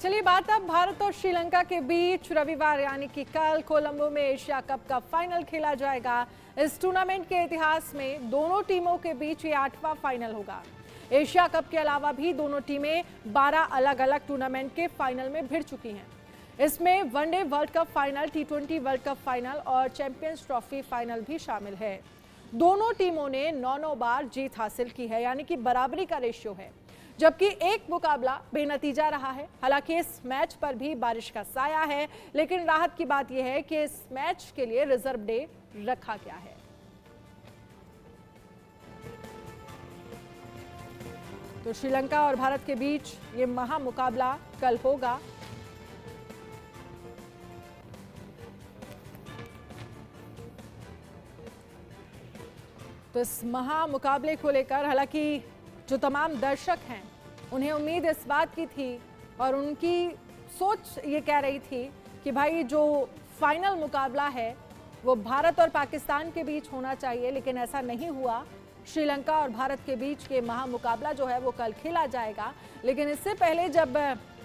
चलिए बात अब भारत और श्रीलंका के बीच रविवार यानी कि कल कोलंबो में एशिया कप का फाइनल खेला जाएगा। इस टूर्नामेंट के इतिहास में दोनों टीमों के बीच ये 8वां फाइनल होगा। एशिया कप के अलावा भी दोनों टीमें 12 अलग अलग टूर्नामेंट के फाइनल में भिड़ चुकी हैं। इसमें वनडे वर्ल्ड कप फाइनल, टी20 वर्ल्ड कप फाइनल और चैंपियंस ट्रॉफी फाइनल भी शामिल है। दोनों टीमों ने 9-9 बार जीत हासिल की है, यानी कि बराबरी का रेशियो है, जबकि एक मुकाबला बेनतीजा रहा है। हालांकि इस मैच पर भी बारिश का साया है, लेकिन राहत की बात यह है कि इस मैच के लिए रिजर्व डे रखा गया है। तो श्रीलंका और भारत के बीच ये महा मुकाबला कल होगा। तो इस महा मुकाबले को लेकर हालांकि जो तमाम दर्शक हैं उन्हें उम्मीद इस बात की थी और उनकी सोच ये कह रही थी कि भाई जो फाइनल मुकाबला है वो भारत और पाकिस्तान के बीच होना चाहिए, लेकिन ऐसा नहीं हुआ। श्रीलंका और भारत के बीच के महा मुकाबला जो है वो कल खेला जाएगा। लेकिन इससे पहले जब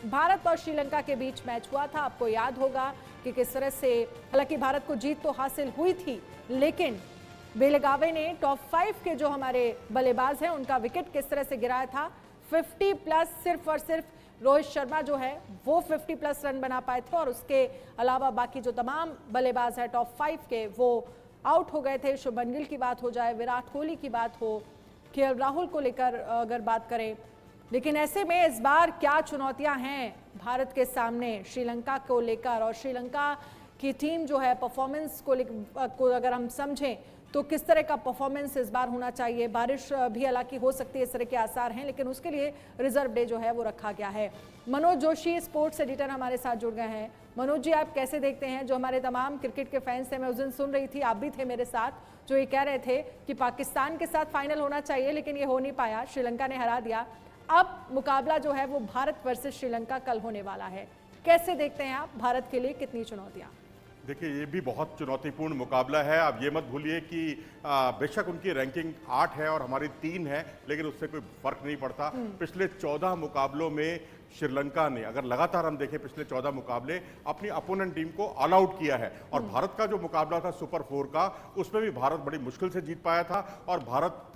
भारत और श्रीलंका के बीच मैच हुआ था, आपको याद होगा कि किस तरह से हालांकि भारत को जीत तो हासिल हुई थी, लेकिन बेलगावे ने टॉप 5 के जो हमारे बल्लेबाज हैं उनका विकेट किस तरह से गिराया था। 50+ सिर्फ और सिर्फ रोहित शर्मा जो है वो 50+ रन बना पाए थे और उसके अलावा बाकी जो तमाम बल्लेबाज हैं टॉप 5 के वो आउट हो गए थे। शुभमन गिल की बात हो जाए, विराट कोहली की बात हो, केएल राहुल को लेकर अगर बात करें। लेकिन ऐसे में इस बार क्या चुनौतियां हैं भारत के सामने श्रीलंका को लेकर, और श्रीलंका की टीम जो है परफॉर्मेंस को अगर हम समझें तो किस तरह का परफॉर्मेंस इस बार होना चाहिए। बारिश भी हालांकि हो सकती है, इस तरह के आसार हैं, लेकिन उसके लिए रिजर्व डे जो है वो रखा गया है। मनोज जोशी स्पोर्ट्स एडिटर हमारे साथ जुड़ गए हैं। मनोज जी, आप कैसे देखते हैं, जो हमारे तमाम क्रिकेट के फैंस थे, मैं उस दिन सुन रही थी, आप भी थे मेरे साथ, जो ये कह रहे थे कि पाकिस्तान के साथ फाइनल होना चाहिए लेकिन ये हो नहीं पाया, श्रीलंका ने हरा दिया। अब मुकाबला जो है वो भारत वर्सेस श्रीलंका कल होने वाला है। कैसे देखते हैं आप, भारत के लिए कितनी चुनौतियां? देखिए, ये भी बहुत चुनौतीपूर्ण मुकाबला है। आप ये मत भूलिए कि बेशक उनकी रैंकिंग 8 है और हमारी 3 है, लेकिन उससे कोई फर्क नहीं पड़ता। पिछले 14 मुकाबलों में श्रीलंका ने, अगर लगातार हम देखें पिछले 14 मुकाबले, अपनी अपोनेंट टीम को ऑल आउट किया है। और भारत का जो मुकाबला था सुपर 4 का, उसमें भी भारत बड़ी मुश्किल से जीत पाया था। और भारत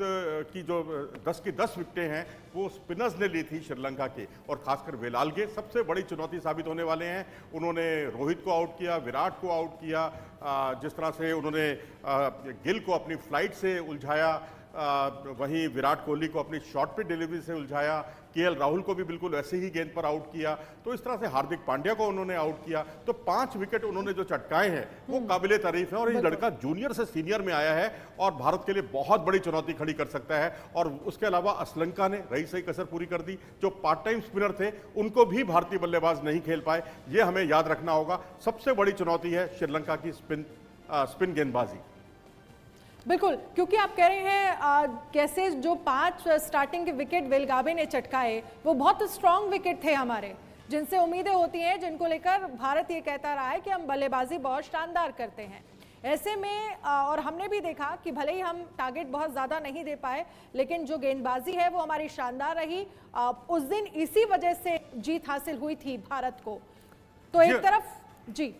की जो 10 की 10 विकेटें हैं वो स्पिनर्स ने ली थी श्रीलंका के, और खासकर वेलाल्गे सबसे बड़ी चुनौती साबित होने वाले हैं। उन्होंने रोहित को आउट किया, विराट को आउट किया, जिस तरह से उन्होंने गिल को अपनी फ्लाइट से उलझाया, वहीं विराट कोहली को अपनी शॉर्ट पे डिलीवरी से उलझाया, केएल राहुल को भी बिल्कुल ऐसे ही गेंद पर आउट किया। तो इस तरह से हार्दिक पांड्या को उन्होंने आउट किया। तो 5 विकेट उन्होंने जो चटकाए हैं वो काबिले तारीफ है। और ये लड़का जूनियर से सीनियर में आया है और भारत के लिए बहुत बड़ी चुनौती खड़ी कर सकता है। और उसके अलावा श्रीलंका ने रही सही कसर पूरी कर दी। जो पार्ट टाइम स्पिनर थे उनको भी भारतीय बल्लेबाज नहीं खेल पाए, ये हमें याद रखना होगा। सबसे बड़ी चुनौती है श्रीलंका की स्पिन गेंदबाजी। बिल्कुल, क्योंकि आप कह रहे हैं कैसे जो 5 स्टार्टिंग के विकेट बेलगावे ने चटकाए वो बहुत स्ट्रांग विकेट थे हमारे, जिनसे उम्मीदें होती हैं, जिनको लेकर भारत ये कहता रहा है कि हम बल्लेबाजी बहुत शानदार करते हैं। ऐसे में और हमने भी देखा कि भले ही हम टारगेट बहुत ज़्यादा नहीं दे पाए, लेकिन जो गेंदबाजी है वो हमारी शानदार रही। उस दिन इसी वजह से जीत हासिल हुई थी भारत को। तो एक तरफ जी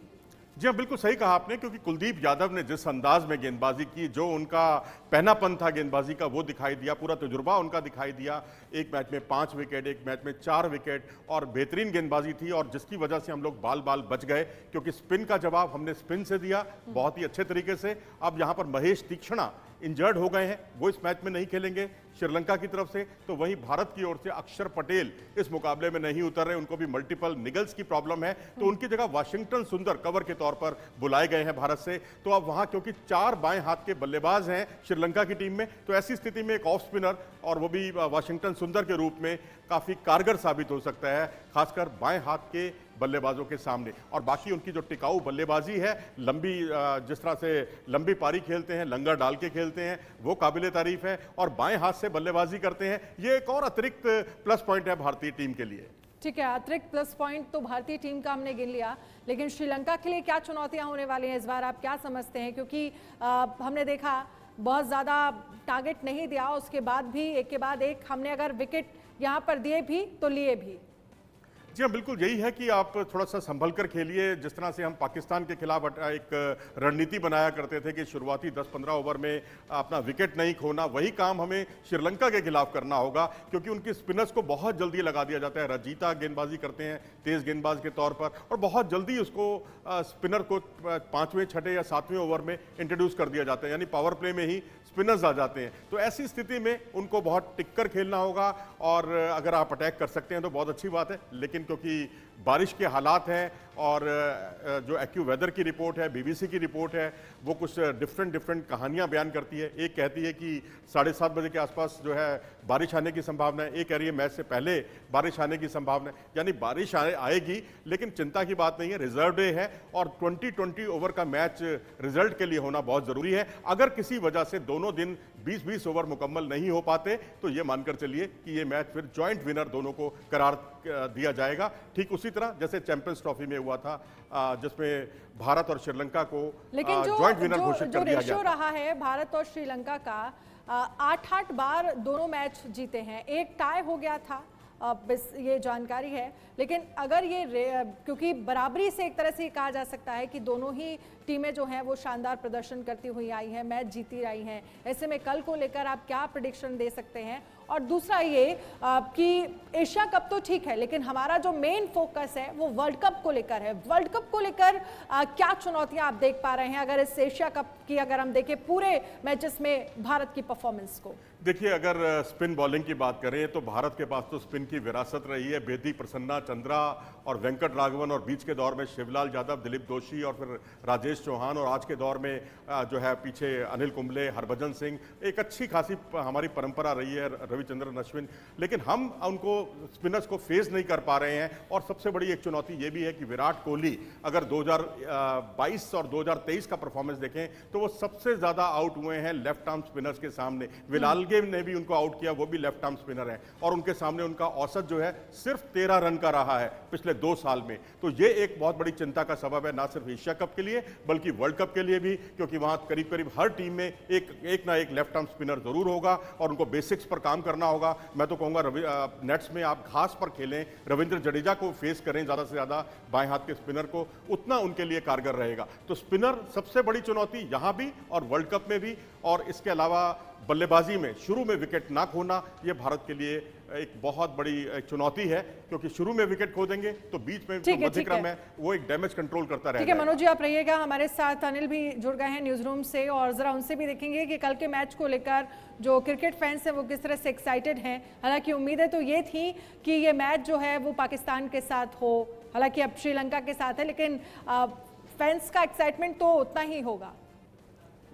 हाँ, बिल्कुल सही कहा आपने, क्योंकि कुलदीप यादव ने जिस अंदाज में गेंदबाजी की, जो उनका पहनापन था गेंदबाजी का, वो दिखाई दिया, पूरा तजुर्बा उनका दिखाई दिया। एक मैच में 5 विकेट, एक मैच में 4 विकेट, और बेहतरीन गेंदबाजी थी, और जिसकी वजह से हम लोग बाल बाल बच गए, क्योंकि स्पिन का जवाब हमने स्पिन से दिया बहुत ही अच्छे तरीके से। अब यहाँ पर महेश तीक्ष्णा इंजर्ड हो गए हैं, वो इस मैच में नहीं खेलेंगे श्रीलंका की तरफ से। तो वहीं भारत की ओर से अक्षर पटेल इस मुकाबले में नहीं उतर रहे, उनको भी मल्टीपल निगल्स की प्रॉब्लम है। तो उनकी जगह वाशिंगटन सुंदर कवर के तौर पर बुलाए गए हैं भारत से। तो अब वहां क्योंकि 4 बाएं हाथ के बल्लेबाज हैं श्रीलंका की टीम में, तो ऐसी स्थिति में एक ऑफ स्पिनर, और वो भी वाशिंगटन सुंदर के रूप में, काफी कारगर साबित हो सकता है, खासकर बाएं हाथ के बल्लेबाजों के सामने। और बाकी उनकी जो टिकाऊ बल्लेबाजी है, लंबी जिस तरह से लंबी पारी खेलते हैं, लंगर डाल के खेलते हैं, वो काबिले तारीफ है। और बाएं हाथ से बल्लेबाजी करते हैं, ये एक और अतिरिक्त प्लस पॉइंट है भारतीय टीम के लिए। ठीक है, अतिरिक्त प्लस पॉइंट तो भारतीय टीम का हमने गिन लिया, लेकिन श्रीलंका के लिए क्या चुनौतियां होने वाली हैं इस बार, आप क्या समझते हैं? क्योंकि हमने देखा बहुत ज़्यादा टारगेट नहीं दिया, उसके बाद भी एक के बाद एक हमने अगर विकेट यहाँ पर दिए भी तो लिए भी। जी हाँ, बिल्कुल यही है कि आप थोड़ा सा संभल कर खेलिए। जिस तरह से हम पाकिस्तान के खिलाफ एक रणनीति बनाया करते थे कि शुरुआती 10-15 ओवर में अपना विकेट नहीं खोना, वही काम हमें श्रीलंका के खिलाफ करना होगा, क्योंकि उनकी स्पिनर्स को बहुत जल्दी लगा दिया जाता है। रजीता गेंदबाजी करते हैं तेज गेंदबाज के तौर पर, और बहुत जल्दी उसको स्पिनर को 5वें 6ठे या 7वें ओवर में इंट्रोड्यूस कर दिया जाता है, यानी पावर प्ले में ही स्पिनर्स आ जाते हैं। तो ऐसी स्थिति में उनको बहुत टिक कर खेलना होगा, और अगर आप अटैक कर सकते हैं तो बहुत अच्छी बात है। लेकिन क्योंकि बारिश के हालात हैं और जो एक्यू वेदर की रिपोर्ट है, बीबीसी की रिपोर्ट है, वो कुछ डिफरेंट कहानियां बयान करती है। एक कहती है कि 7:30 बजे के आसपास जो है बारिश आने की संभावना है, एक कह रही है मैच से पहले बारिश आने की संभावना है। यानी बारिश आएगी, लेकिन चिंता की बात नहीं है, रिजर्व डे है और 20-20 ओवर का मैच रिजल्ट के लिए होना बहुत जरूरी है। अगर किसी वजह से दोनों दिन 20-20 ओवर मुकम्मल नहीं हो पाते तो ये मानकर चलिए कि ये मैच फिर जॉइंट विनर दोनों को करार दिया जाएगा, ठीक उसी तरह जैसे चैंपियंस ट्रॉफी में हुआ था, जिसमें भारत और श्रीलंका को जॉइंट विनर घोषित कर दिया गया। रहा है भारत और श्रीलंका का 8-8 बार दोनों मैच जीते हैं, एक टाई हो गया था, बस ये जानकारी है। लेकिन अगर ये क्योंकि बराबरी से एक तरह से कहा जा सकता है कि दोनों ही टीमें जो हैं वो शानदार प्रदर्शन करती हुई आई हैं, मैच जीती रही हैं, ऐसे में कल को लेकर आप क्या प्रेडिक्शन दे सकते हैं? और दूसरा ये कि एशिया कप तो ठीक है, लेकिन हमारा जो मेन फोकस है वो वर्ल्ड कप को लेकर है। वर्ल्ड कप को लेकर क्या चुनौतियां आप देख पा रहे हैं अगर इस एशिया कप की अगर हम देखें पूरे मैचेस में भारत की परफॉर्मेंस को? देखिए, अगर स्पिन बॉलिंग की बात करें तो भारत के पास तो स्पिन की विरासत रही है। बेदी, प्रसन्ना, चंद्रा और वेंकट राघवन, और बीच के दौर में शिवलाल यादव, दिलीप दोषी और फिर राजेश चौहान, और आज के दौर में जो है पीछे अनिल कुंबले, हरभजन सिंह। एक अच्छी खासी हमारी परंपरा रही है, रविचंद्रन अश्विन। लेकिन हम उनको स्पिनर्स को फेस नहीं कर पा रहे हैं। और सबसे बड़ी एक चुनौती ये भी है कि विराट कोहली अगर 2022 और 2023 का परफॉर्मेंस देखें तो वो सबसे ज्यादा आउट हुए हैं लेफ्ट आर्म स्पिनर्स के सामने। विलाल ने भी उनको आउट किया, वो भी लेफ्ट आर्म स्पिनर है, और उनके सामने उनका औसत जो है सिर्फ 13 रन का रहा है पिछले 2 साल में। तो ये एक बहुत बड़ी चिंता का सबब है, ना सिर्फ एशिया कप के लिए बल्कि वर्ल्ड कप के लिए भी, क्योंकि वहां करीब हर टीम में एक ना एक लेफ्ट आर्म स्पिनर जरूर होगा और उनको बेसिक्स पर काम करना होगा। मैं तो कहूंगा नेट्स में आप घास पर खेलें, रविंद्र जडेजा को फेस करें ज्यादा से ज्यादा, बाएं हाथ के स्पिनर को, उतना उनके लिए कारगर रहेगा। तो स्पिनर सबसे बड़ी चुनौती यहां भी और वर्ल्ड कप में भी। और इसके अलावा बल्लेबाजी में शुरू में विकेट ना खोना, यह भारत के लिए एक बहुत बड़ी चुनौती है, क्योंकि शुरू में विकेट खो देंगे तो बीच में जो मध्यक्रम है वो एक डैमेज कंट्रोल करता रहेगा। ठीक है मनोज जी, आप रहिएगा हमारे साथ। अनिल भी जुड़ गए हैं न्यूज रूम से, और जरा उनसे भी देखेंगे कि कल के मैच को लेकर जो क्रिकेट फैंस हैं वो किस तरह से एक्साइटेड हैं। हालांकि उम्मीदें तो ये थी कि ये मैच जो है वो पाकिस्तान के साथ हो, हालांकि अब श्रीलंका के साथ है, लेकिन फैंस का एक्साइटमेंट तो उतना ही होगा।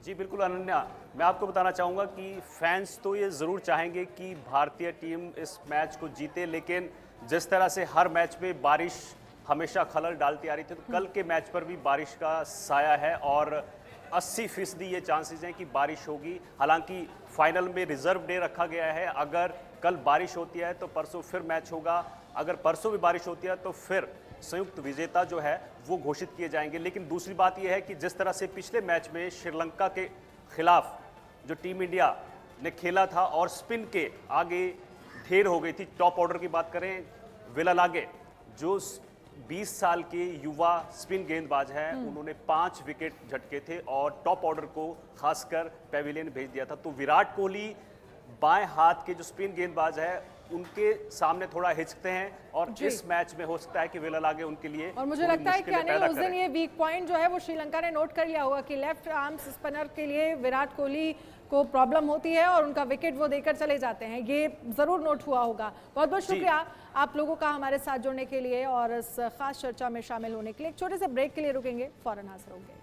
जी बिल्कुल अनन्या, मैं आपको बताना चाहूँगा कि फैंस तो ये ज़रूर चाहेंगे कि भारतीय टीम इस मैच को जीते, लेकिन जिस तरह से हर मैच में बारिश हमेशा खलल डालती आ रही थी, तो कल के मैच पर भी बारिश का साया है और 80% ये चांसेस हैं कि बारिश होगी। हालांकि फाइनल में रिजर्व डे रखा गया है, अगर कल बारिश होती है तो परसों फिर मैच होगा, अगर परसों भी बारिश होती है तो फिर संयुक्त विजेता जो है वो घोषित किए जाएंगे। लेकिन दूसरी बात यह है कि जिस तरह से पिछले मैच में श्रीलंका के खिलाफ जो टीम इंडिया ने खेला था और स्पिन के आगे ढेर हो गई थी, टॉप ऑर्डर की बात करें, विलालागे जो 20 साल के युवा स्पिन गेंदबाज हैं, उन्होंने 5 विकेट झटके थे और टॉप ऑर्डर को खासकर पेविलियन भेज दिया था। तो विराट कोहली बाएं हाथ के जो स्पिन गेंदबाज है उनके सामने थोड़ा हिचकते हैं और इस मैच में हो सकता है कि विलालागे उनके लिए, और मुझे लगता है कि अनिल उस दिन ये वीक पॉइंट जो है वो श्रीलंका ने नोट कर लिया होगा कि लेफ्ट आर्म स्पिनर के लिए विराट कोहली को प्रॉब्लम होती है और उनका विकेट वो देकर चले जाते हैं। ये जरूर नोट हुआ होगा। बहुत बहुत शुक्रिया आप लोगों का हमारे साथ जुड़ने के लिए और इस खास चर्चा में शामिल होने के लिए। एक छोटे से ब्रेक के लिए रुकेंगे, फौरन हाजिर होंगे।